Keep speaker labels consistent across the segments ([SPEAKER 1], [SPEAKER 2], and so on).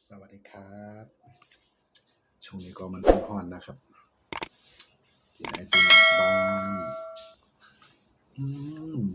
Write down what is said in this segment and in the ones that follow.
[SPEAKER 1] สวัสดีครับช่วงนี้ก็มันเป็นฮ้อนนะครับกินไอติมบ้างอืม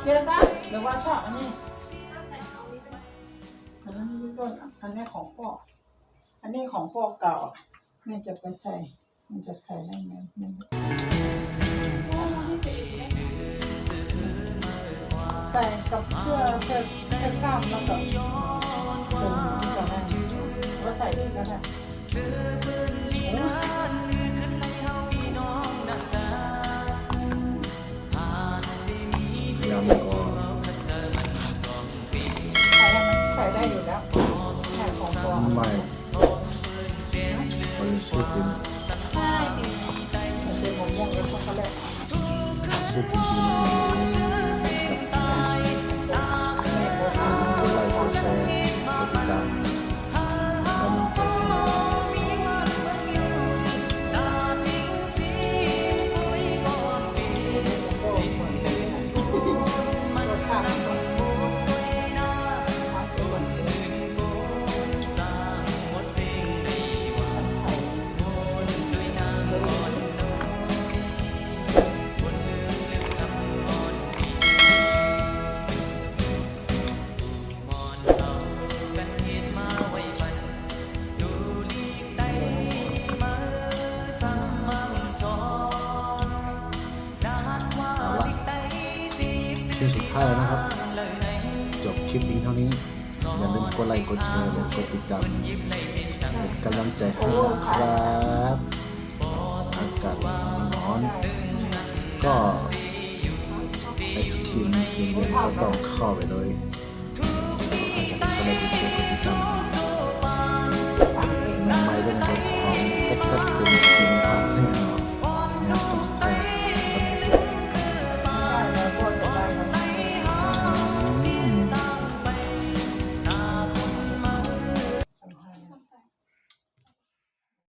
[SPEAKER 2] เจ๊ซะหรือว่าชอบอันนี้อันนั้นต้นอันนี้ของพ่ออันนี้ของพ่อเก่าแม่จะไปใส่มันจะใส่ได้ไหมใส่กับเสื้อกล้ามแล้วก็เป็นก็ได้ก็ใส่ด้วยก็ได้
[SPEAKER 1] ยำก็
[SPEAKER 2] ใส่ได้อยู่แล้วใส่ของพ่อ
[SPEAKER 1] ไม่มันชื่อติม
[SPEAKER 2] ใช่มันเป็นมะม่วงและช็อกโกแลต
[SPEAKER 1] ชื่อติมกดไลค์กดแชร์กดติดตามกำลังใจชิ้นสุดท้ายแล้วนะครับจบคลิปเพียงเท่านี้อย่าลืมกดไลค์กดแชร์และกดติดตามเป็นกำลังใจให้นะครับอากาศร้อนก็ไอศครีมเย็นๆก็ต้องเข้าไปเลยอย่าลืมกดไลค์กดแชร์กดติดตาม